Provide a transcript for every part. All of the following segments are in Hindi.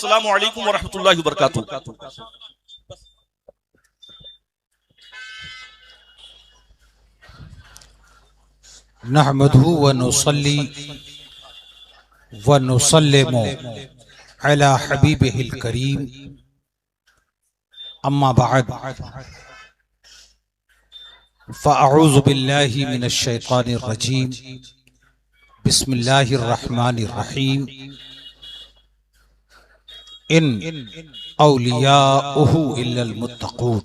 अस्सलामु अलैकुम वरहमतुल्लाहि वबरकातुहू। नहमदुहु व नुसल्ली व नुसल्लिमु अला हबीबिहिल करीम, अम्मा बअद, फ़अऊज़ु बिल्लाहि मिनश शैतानिर रजीम, बिस्मिल्लाहिर रहमानिर रहीम। इन औलियाउहु इल्लल मुत्तक़ून।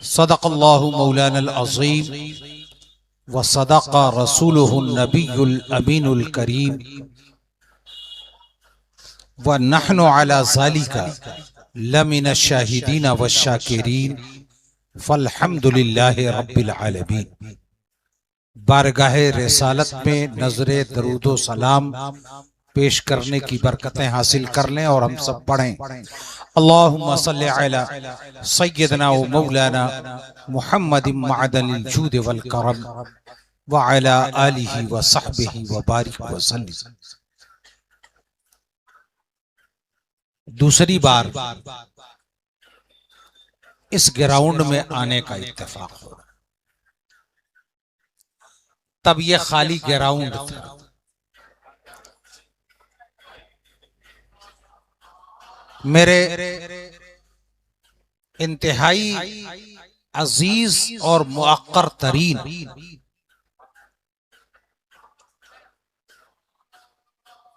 सदक़ल्लाहु मौलानल अज़ीम व सदक़ रसूलुहुन नबियुल अमीनुल करीम व नहनु अला ज़ालिका लमिनश शाहिदीन व शाकिरीन फल्हम्दुलिल्लाहि रब्बिल आलमीन। बारगाहे रिसालत में नजरे दरूदो सलाम पेश करने की बरकतें हासिल कर लें और हम सब पढ़ें अल्लाहुम्मा सल्लि अला सय्यदना व मौलाना मुहम्मदिन मअदनिल जूद वल करम व अला आलिहि व सहबिहि व बारिक व सल्लिम। दूसरी बार इस ग्राउंड में आने का इत्तेफाक हो, तब यह खाली ग्राउंड था। मेरे इंतहाई अजीज और मुअक्कर तरीन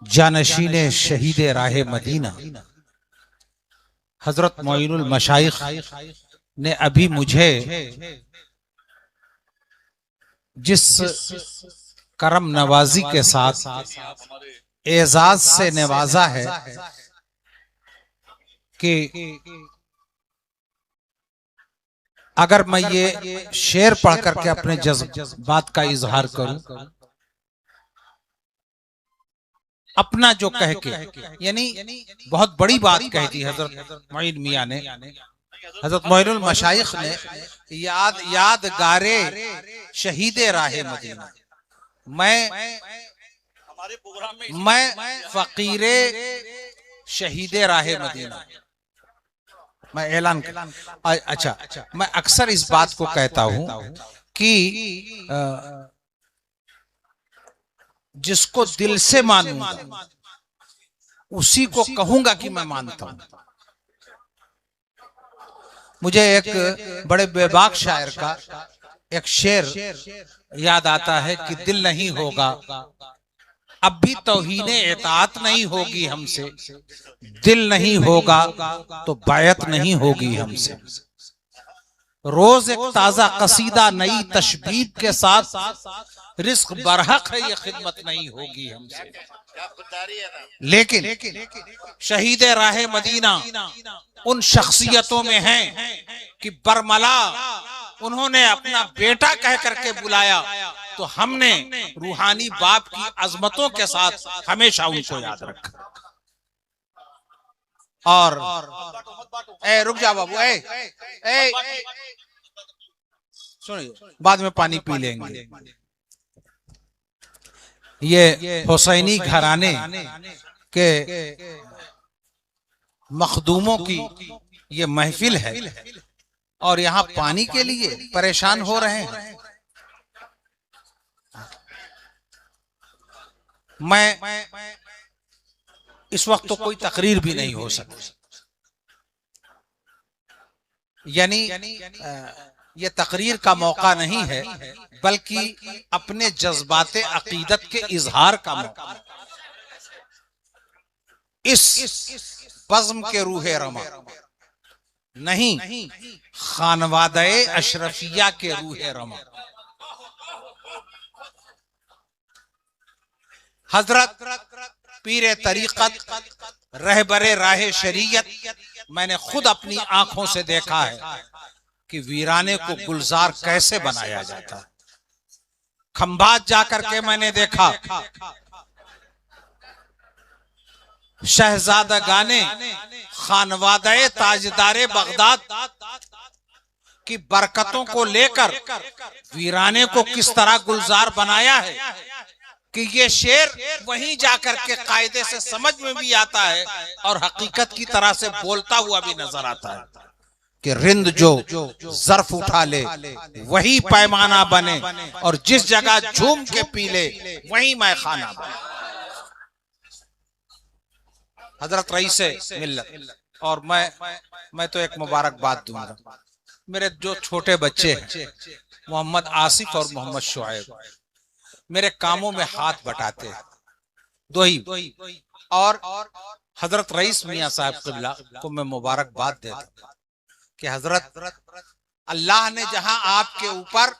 जानशीने शहीद राह मदीना हजरत मोइनुल मशाइख ने अभी मुझे जिस करम नवाजी के साथ एजाज से नवाजा है कि अगर मैं ये शेर पढ़ करके अपने जज्बात का इजहार करूं, अपना जो कह के, यानी बहुत बड़ी बात कह दी हजरत मोइन मियां ने, हजरत मोइनुल मशाइख ने, यादगारे शहीद राह मदीना। मैं फकीरे शहीद राह मदीना, मैं ऐलान अच्छा, मैं अक्सर इस बात को कहता हूं कि जिसको दिल से मानूंगा उसी को कहूंगा कि मैं मानता हूं। मुझे एक बड़े बेबाक शायर का एक शेर याद आता है कि दिल नहीं होगा अब भी तौहीने इताअत नहीं होगी हमसे, दिल नहीं होगा तो बायत नहीं होगी हमसे। रोज एक ताजा कसीदा नई तशबीब के साथ रिस्क बरहक है, ये खिदमत नहीं होगी हमसे। लेकिन शहीद राह मदीना उन शख्सियतों में हैं कि बरमला उन्होंने अपना बेटा कह करके बुलाया, तो हमने रूहानी बाप की अजमतों के साथ हमेशा उनको याद रखा। और रुक जा बाबू, सुनिए, बाद में पानी पी लेंगे। ये हुसैनी घराने के मखदूमों की ये महफिल है और यहाँ पानी के लिए परेशान हो रहे हैं। मैं इस वक्त तो कोई तकरीर भी नहीं हो सकती, यानी ये तकरीर का मौका नहीं है, बल्कि अपने जज्बाते अकीदत के इजहार का मौका। इस बज़्म के रूहे रमा नहीं, खानवादे अशरफिया के रूहे रमा। हजरत पीरे तरीक़त रहबरे राह शरीयत, मैंने खुद अपनी आंखों से देखा है कि वीराने को गुलजार कैसे बनाया जाता है। खंभात जाकर के मैंने देखा शहजादगाने खानवादे ताजदारे बगदाद की बरकतों को लेकर वीराने को किस तरह गुलजार बनाया है। कि ये शेर वहीं जाकर के कायदे से समझ में भी आता है और हकीकत की तरह से बोलता हुआ भी नजर आता है कि रिंद जो ज़र्फ उठा ले वही पैमाना बने और जिस जगह झूम के पी ले वही मैखाना बने। हजरत रईसे मिल्लत। और मैं तो एक मुबारकबाद दूंगा, मेरे जो छोटे बच्चे हैं मोहम्मद आसिफ और मोहम्मद शुआइब मेरे कामों में हाथ बटाते हैं दो ही, और हजरत रईस मियां साहब क़िबला को मैं मुबारकबाद देता हूं कि हजरत अल्लाह ने जहां आपके ऊपर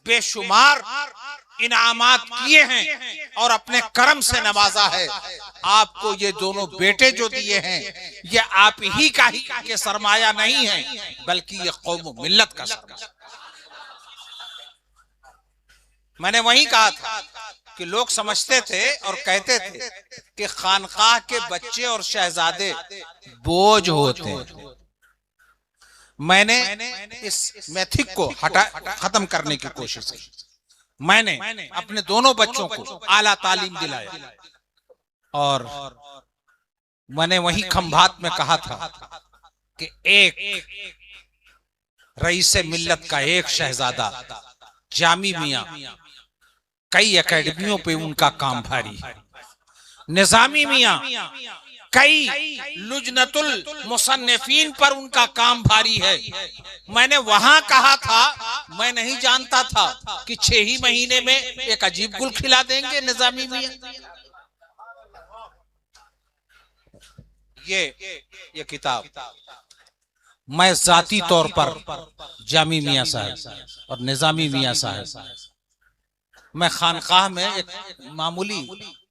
बेशुमार इनामात किए हैं और अपने करम से नवाजा है, आपको ये दोनों बेटे जो दिए हैं ये आप ही का ही के सरमाया नहीं है बल्कि ये कौम मिल्लत का सरमाया। मैंने वही कहा था कि लोग समझते थे और कहते थे कि खानकाह के बच्चे और शहजादे बोझ होते हैं। मैंने इस मैथिक को खत्म करने की कोशिश की। मैंने अपने दोनों बच्चों को आला तालीम दिलाया और मैंने वही खंभात में कहा था कि एक रईसे मिल्लत का एक शहजादा जामी मियां कई एकेडमियों पे उनका काम भारी है, निजामी मियां कई लुजनतुल मुसन्निफीन पर उनका काम भारी है। मैंने वहां कहा था, मैं नहीं जानता था कि 6 ही महीने में एक अजीब गुल खिला देंगे निजामी मियां। ये किताब मैं जाती तौर पर जामी मियां साहब और निजामी मियां साहब, मैं खानकाह में एक मामूली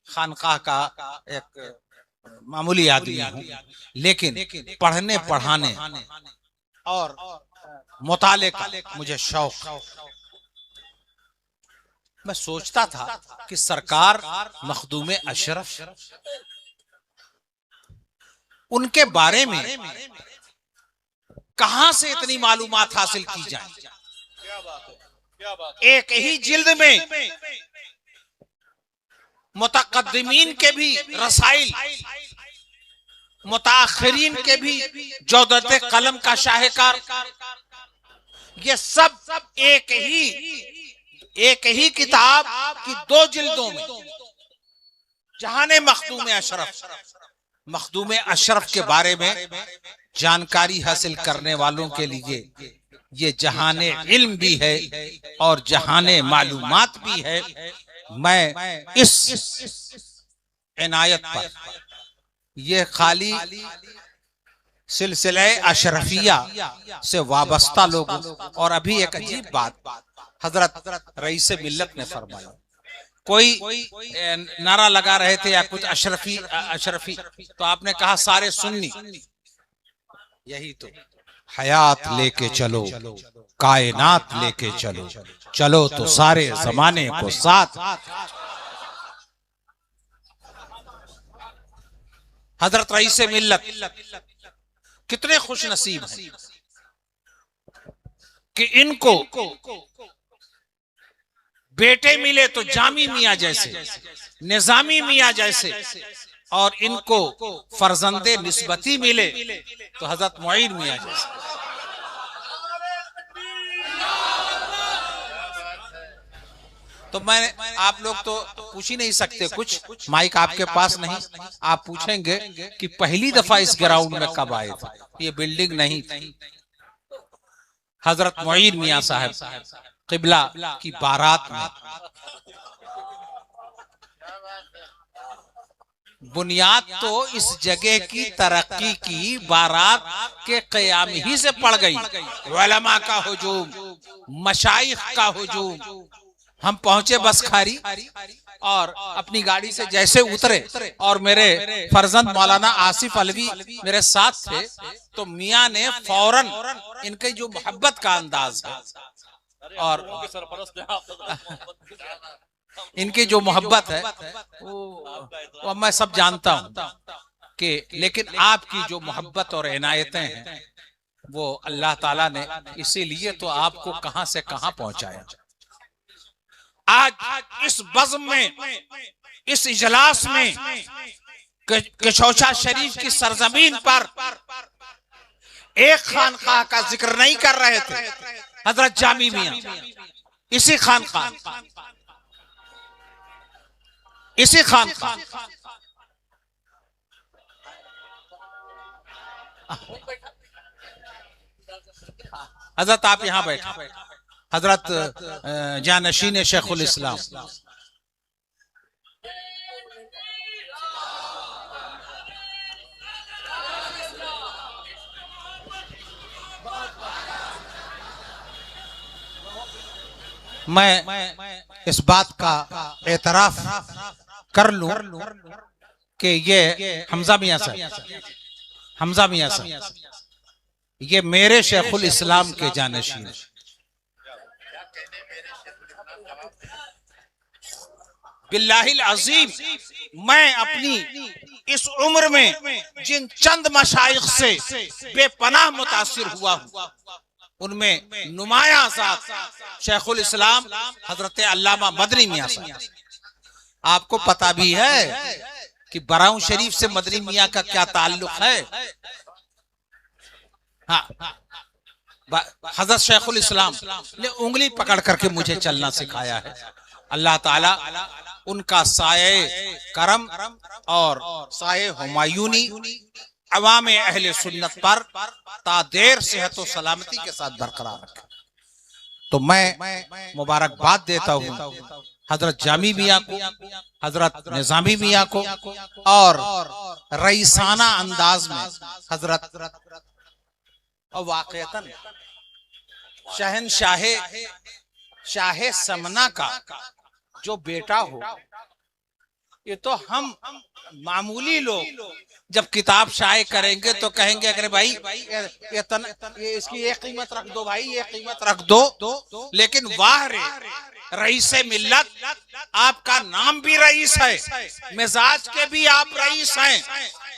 खानकाह का एक मामूली आदमी हूं, लेकिन पढ़ने पढ़ाने और मुताले का मुझे शौक। मैं सोचता था कि सरकार मखदूम अशरफ उनके बारे में कहां से इतनी मालूमात हासिल की जाए। एक ही जिल्द में मुतकद्दिमीन के भी रसाइल, मुताखिरीन के भी जौदत कलम का शाहकार, ये सब एक ही किताब की 2 जिल्दों में जहाने मखदूम अशरफ के बारे में जानकारी हासिल करने वालों के लिए ये जहाने इल्म भी है और जहाने मालूमात भी है। मैं इस इनायत पर ये खाली सिलसिले अशरफिया से वाबस्ता लोगों, और अभी एक अजीब बात हजरत रईसे मिल्लत ने फरमाया, कोई नारा लगा रहे थे या कुछ अशरफी अशरफी, तो आपने कहा सारे सुन्नी। यही तो हयात लेके चलो, कायनात लेके चलो, चलो तो सारे जमाने को साथ। हजरत रईसे मिल्लत कितने खुश नसीब हैं कि इनको बेटे मिले तो जामी मियां जैसे, निजामी मियां जैसे, और इनको फर्जंदे निस्बती मिले तो हजरत मुईन मियां जैसे। तो मैं, आप लोग तो पूछ ही नहीं सकते कुछ, माइक आपके पास नहीं, आप पूछेंगे कि पहली दफा इस ग्राउंड में कब आए थे, ये बिल्डिंग नहीं थी। हजरत मुईन मियां साहब क़िबला की बारात में, बुनियाद तो इस जगह की तरक्की की बारात के क़याम ही से पड़ गई। उलमा का हुजूम, मशाइख का हुजूम। हम पहुंचे बसखारी और अपनी गाड़ी से जैसे उतरे और मेरे फर्जंद मौलाना आसिफ अलवी मेरे साथ थे, तो मियां ने फौरन, इनके जो मोहब्बत का अंदाज है और इनकी जो मोहब्बत है वो मैं सब जानता हूं कि, लेकिन आपकी जो मोहब्बत और इनायतें हैं वो अल्लाह ताला ने इसीलिए तो आपको कहां से कहां पहुंचाया। आज इस बज़्म में, इस इजलास में केशौचा शरीफ की सरजमीन पर एक खानकाह का जिक्र नहीं कर रहे थे, हजरत जामी मियां। इसी खानकाह, इसी खानकाह हजरत आप यहां बैठे, हजरत जानशीन शेखुल इस्लाम। मैं इस बात का एतराफ कर लूं कि ये हमजा मियां साहब, हमजा मियां साहब ये मेरे शेखुल इस्लाम के जानशीन। बिल्लाहिल अज़ीम, मैं अपनी इस उम्र में जिन चंद मशाइख से बेपनाह मुतासिर हुआ हूं, उनमें नुमाया ज़ात शेखुल इस्लाम हजरत अल्लामा मदनी मियां साहब। आपको पता भी है कि बराऊं शरीफ से मदनी मियां का क्या ताल्लुक है। हाँ, हजरत शेखुल इस्लाम ने उंगली पकड़ करके मुझे चलना सिखाया है। अल्लाह ताला उनका साये करम और साये हुमायूनी अवाम अहले सुन्नत पर तादेर सेहत और सलामती के साथ बरकरार रखे। तो मैं मुबारकबाद देता हूँ हजरत जामी मियां को, हजरत निजामी मियां को, और रईसाना अंदाज में हजरत और वाक़ईतन शहनशाह शाह समना का जो बेटा हो, ये तो हम मामूली लोग जब किताब शाये करेंगे तो कहेंगे अरे भाई ये इसकी ये कीमत रख दो भाई, ये कीमत रख दो। लेकिन वाह रे रईस मिल्लत, आपका नाम भी रईस है, मिजाज के भी आप रईस हैं,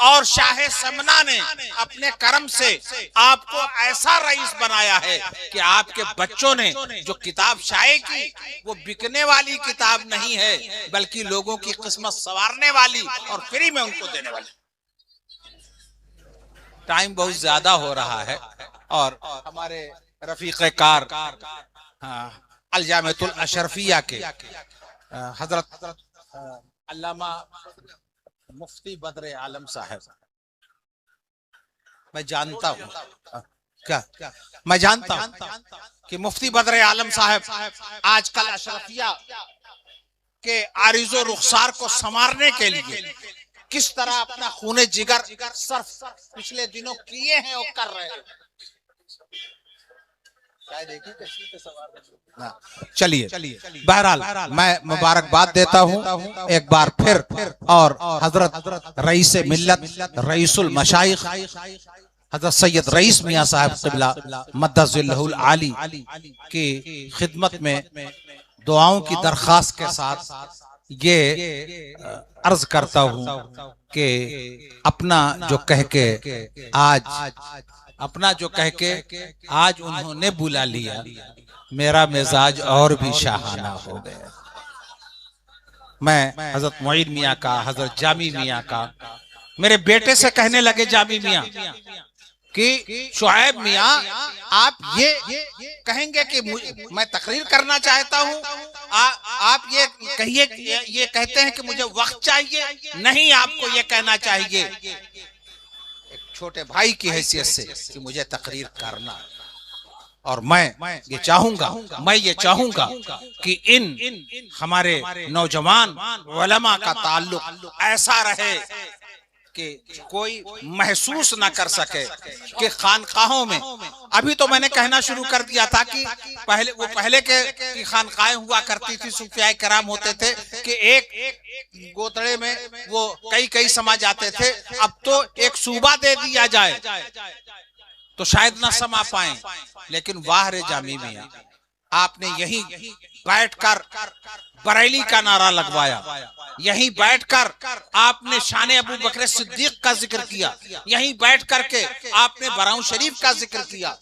और शाह समना ने अपने करम से आपको ऐसा रईस बनाया है कि आपके बच्चों ने जो किताब शाये की वो बिकने वाली किताब नहीं है, बल्कि लोगों की किस्मत संवारने वाली और फ्री में उनको देने वाली। टाइम बहुत ज्यादा हो रहा है और हमारे रफीक़े कार अल-जामिअतुल अशरफिया के हजरत अल्लामा मुफ्ती बद्र आलम साहब, मैं जानता हूँ क्या, मैं जानता हूँ कि मुफ्ती बद्र आलम साहब आजकल अशरफिया के आरिज़ो रुखसार को संवारने के लिए किस तरह अपना खूने जिगर सर्फ पिछले दिनों किए हैं और कर रहे हैं। चलिए बहरहाल मैं मुबारकबाद देता हूँ एक बार फिर, और हजरत रईस मिल्लत रईसुल मशाइख हजरत सैयद रईस मियां साहब क़िबला मद्दज़िल्लहुल आली की खिदमत में दुआओं की दरख्वास्त के साथ ये अर्ज करता हूँ कि अपना जो कह के आज उन्होंने बुला लिया, मेरा मिजाज और भी शाहाना हो गया। मैं हजरत मोइन मियां का, हजरत जामी मियां का, मेरे बेटे से कहने लगे जामी मियां कि शुएब मियां आप ये कहेंगे कि मैं तकरीर करना चाहता हूँ, आप ये कहिए, ये कहते हैं कि मुझे वक्त चाहिए, नहीं आपको ये कहना चाहिए एक छोटे भाई की हैसियत से कि मुझे तकरीर करना, और मैं ये चाहूंगा कि इन हमारे नौजवान उलमा का ताल्लुक ऐसा रहे कि कोई महसूस ना कर सके कि खानकाहों में, अभी तो मैंने कहना शुरू कर दिया था कि पहले के खानकाहें हुआ करती थी, सूफिया कराम होते थे कि एक गोतड़े में वो कई समा जाते थे, अब तो एक सूबा दे दिया जाए तो शायद ना समा पाए। लेकिन वाह रे जामी मियां, आपने यहीं बैठकर बरेली का नारा लगवाया, यहीं बैठकर आपने शान अबू बकर सिद्दीक का जिक्र किया, यहीं बैठ करके आपने बराऊं शरीफ का जिक्र किया।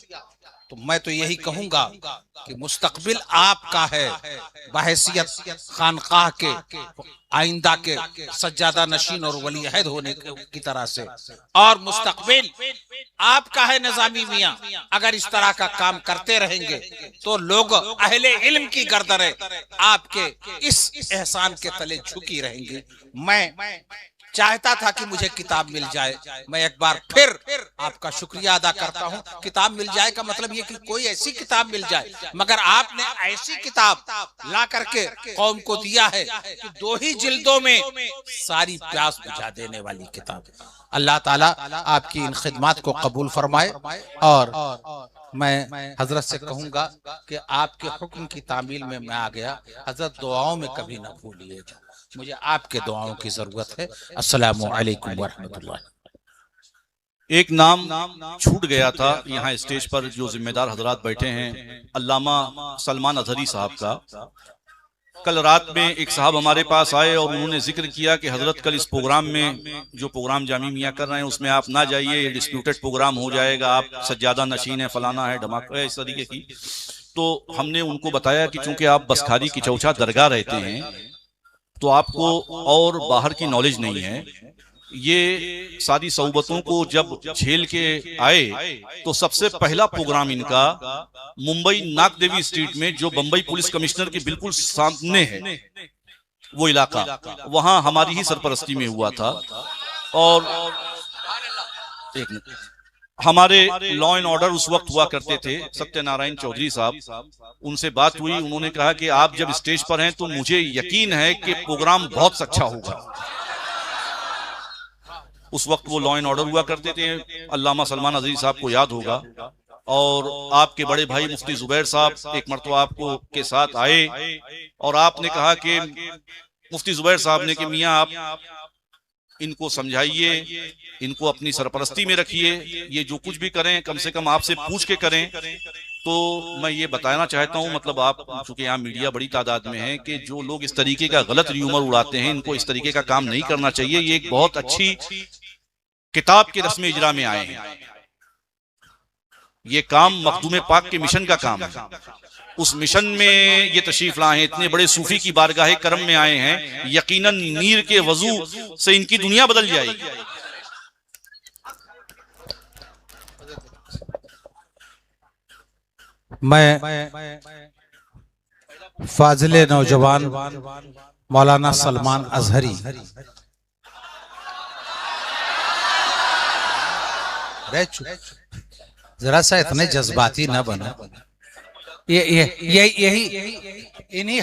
तो मैं तो यही कहूंगा कि मुस्तकबिल आपका है बहैसियत खानकाह के आइंदा के सज्जादा नशीन और वली अहद होने की तरह से, और मुस्तकबिल आपका है निजामी मियां। अगर इस तरह का काम करते रहेंगे तो लोग अहले इल्म की गर्दनें आपके इस एहसान के तले झुकी रहेंगी। मैं चाहता था कि मुझे किताब मिल जाए। मैं एक बार फिर आपका शुक्रिया अदा करता हूं। किताब मिल जाए का मतलब ये कि कोई ऐसी किताब मिल जाए, मगर आपने ऐसी किताब ला करके कौम को दिया है कि 2 ही जिल्दों में सारी प्यास बुझा देने वाली किताब। अल्लाह ताला आपकी इन खिदमात को कबूल फरमाए। और मैं हजरत से कहूंगा कि आपके हुक्म की तामील में मैं आ गया। हजरत दुआओं में कभी ना भूलिएगा, मुझे आपके दुआओं की जरूरत है। अस्सलामु अलैकुम व रहमतुल्लाह। एक नाम छूट गया था यहाँ स्टेज पर, जो जिम्मेदार हजरात बैठे हैं, अल्लामा सलमान अजहरी साहब का। कल रात में एक साहब हमारे पास आए और उन्होंने जिक्र किया कि हजरत कल इस प्रोग्राम में, जो प्रोग्राम जामी मियाँ कर रहे हैं, उसमें आप ना जाइए, ये डिस्प्यूटेड प्रोग्राम हो जाएगा, आप सज्जादा नशीन है, फलाना है, धमाका है, इस तरीके की। तो हमने उनको बताया कि चूंकि आप बसखारी की चौचा दरगाह रहते हैं तो आपको और बाहर की नॉलेज नहीं है। ये सारी सऊबतों को जब झेल के आए तो सबसे पहला प्रोग्राम इनका मुंबई नागदेवी स्ट्रीट में, जो बंबई पुलिस कमिश्नर के बिल्कुल सामने है वो इलाका, वहां हमारी ही सरपरस्ती में हुआ था। और एक मिनट, हमारे लॉ एंड ऑर्डर उस वक्त हुआ करते थे सत्यनारायण चौधरी साहब, उनसे बात हुई। उन्होंने कहा कि आप जब स्टेज पर हैं तो मुझे यकीन है कि प्रोग्राम बहुत अच्छा होगा। उस वक्त वो लॉ एंड ऑर्डर हुआ करते थे। अल्लामा सलमान अजहरी साहब को याद होगा। और आपके बड़े भाई मुफ्ती जुबैर साहब एक मरतबा आपको के साथ आए और आपने कहा कि मुफ्ती जुबैर साहब ने कि मियाँ आप इनको समझाइए, इनको अपनी सरपरस्ती में रखिए, ये जो कुछ भी करें कम से कम आपसे पूछ के करें। तो मैं ये बताना चाहता हूँ, मतलब आप चूंकि यहाँ मीडिया बड़ी तादाद में है, कि जो लोग इस तरीके का गलत र्यूमर उड़ाते हैं, इनको इस तरीके का काम नहीं करना चाहिए। ये एक बहुत अच्छी किताब के रस्म इजरा में आए हैं। ये काम मखदूम पाक के मिशन का काम है। उस मिशन में ये तशरीफ लाए हैं, इतने बड़े सूफी की बारगाह करम में आए हैं, यकीनन नीर के वजू से इनकी दुनिया बदल जाएगी। मैं फाजिले नौजवान मौलाना सलमान अजहरी जरा सा इतने जज्बाती न बना। यही इन्हीं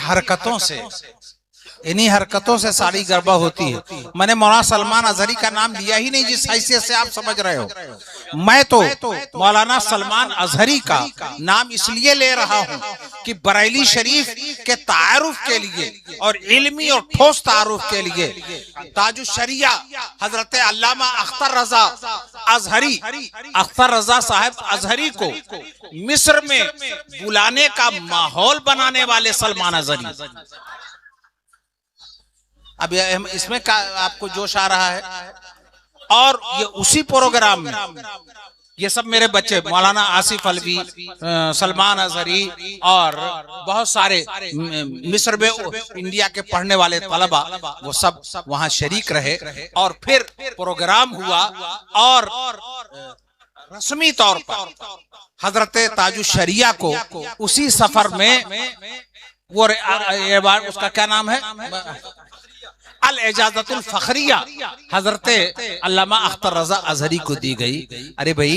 हरकतों से सारी गड़बड़ होती है। मैंने मौलाना सलमान अजहरी का नाम लिया ही नहीं जिस हैसियत से आप समझ रहे हो। मैं तो मौलाना सलमान अजहरी का नाम इसलिए ले रहा हूं कि बरेली शरीफ के तारुफ के लिए और इल्मी और ठोस तारुफ के लिए ताजुश शरिया हजरत अल्लामा अख्तर रजा अजहरी, अख्तर रजा साहब अजहरी को मिस्र में बुलाने का माहौल बनाने वाले सलमान अजहरी। अब इसमें क्या आपको जोश आ रहा है? और ये उसी प्रोग्राम में ये सब मेरे बच्चे मौलाना आसिफ अलवी, सलमान अजहरी और बहुत सारे मिस्र में इंडिया के पढ़ने वाले तलबा, वो सब वहां शरीक रहे। और फिर प्रोग्राम हुआ और रस्मी तौर पर हजरत ताजुश शरिया को उसी सफर में वो उसका क्या नाम है, अल इजाजतुल फखरिया हजरत अल्लामा अख्तर रजा अजहरी को दी गई। अरे भाई,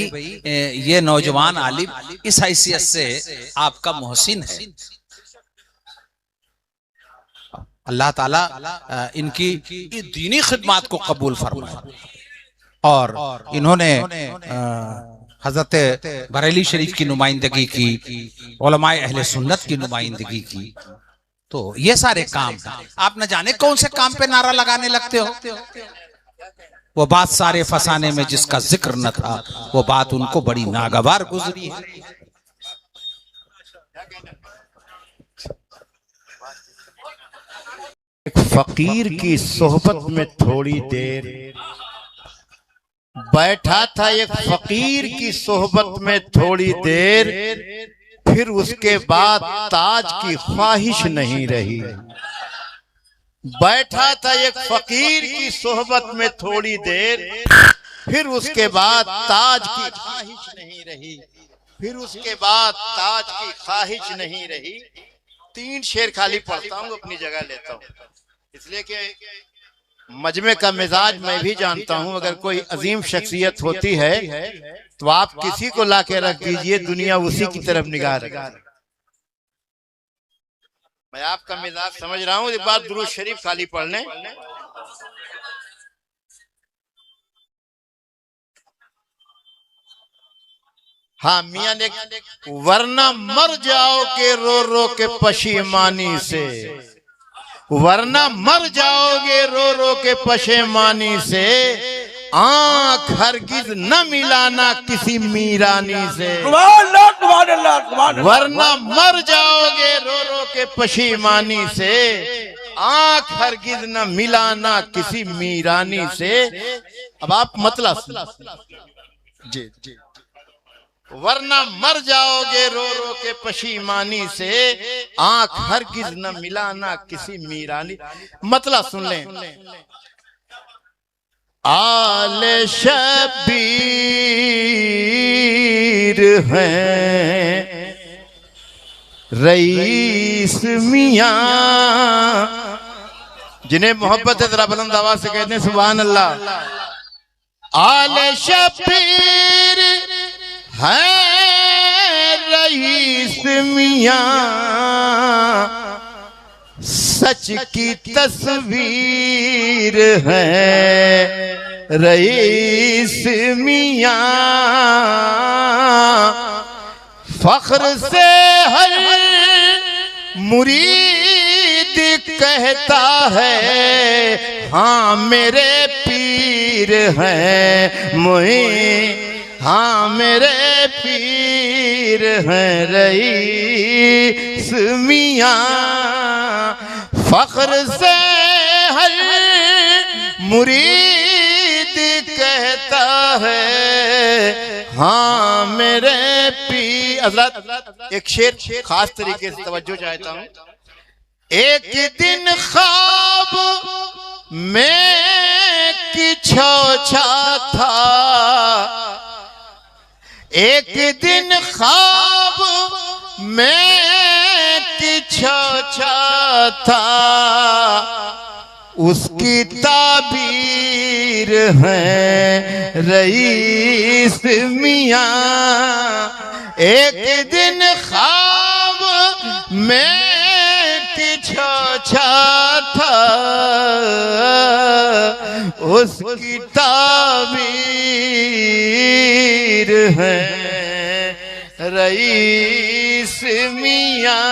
ये नौजवान आलिम इस हैसियत से आपका मोहसिन है। अल्लाह ताला इनकी दीनी खिदमत को कबूल फरमाए। और इन्होंने हजरत बरेली शरीफ की नुमाइंदगी की, उलमाए अहले सुन्नत की नुमाइंदगी की। तो ये सारे काम आप न जाने कौन से काम पे नारा लगाने लगते हो। वो बात सारे फसाने में जिसका जिक्र न था, वो बात उनको बड़ी नागवार गुजरी है। एक फकीर की सोहबत में थोड़ी देर बैठा था एक फकीर की सोहबत में थोड़ी देर, फिर उसके बाद ताज की ख्वाहिश नहीं रही। बैठा था एक फकीर की सोहबत में थोड़ी देर, फिर उसके बाद ताज की ख्वाहिश नहीं रही। फिर उसके बाद ताज की ख्वाहिश नहीं रही। 3 शेर खाली पढ़ता हूँ, अपनी जगह लेता हूँ, इसलिए कि मजमे का मिजाज मैं भी जानता हूं। अगर कोई अजीम शख्सियत होती है तो आप किसी को लाके रख दीजिए, दुनिया उसी की तरफ निगाह रखेगी। मैं आपका मिजाज समझ रहा हूं। एक बार दुरूद शरीफ खाली पढ़ लें। हाँ मियां ने, वरना मर जाओगे रो रो के पशीमानी से, वरना मर जाओगे रो रो के पशेमानी से, आंख हरगिज न मिलाना किसी मीरानी से। वरना मर जाओगे रो रो के पशेमानी से, आंख हरगिज न मिलाना किसी मीरानी से। अब आप मतलब जी जी, वरना मर जाओगे रो रो के पशीमानी से, आंख हरगिज न मिलाना किसी मीरानी। मतलब सुन लें। आले शबीर हैं रईस मियां, जिन्हें मोहब्बत है जरा बुलंद आवाज से कहते हैं सुभान अल्लाह। आले शबीर है रईस मियां, सच की तस्वीर है रईस मियां। फख्र से हर मुरीद कहता है, हाँ मेरे पीर हैं मुई, हाँ मेरे पीर हैं रईस मियां। फख्र से हर मुरीद कहता है, हाँ मेरे पीर। हज़रत एक शेर खास तरीके से तवज्जो चाहता हूं। एक दिन ख्वाब में की छौछा था, एक दिन ख्वाब में की छौछा था, उसकी ताबीर है रईस मियां। एक दिन ख्वाब में की छौछा था, उसकी ताबीर है रईस मियां।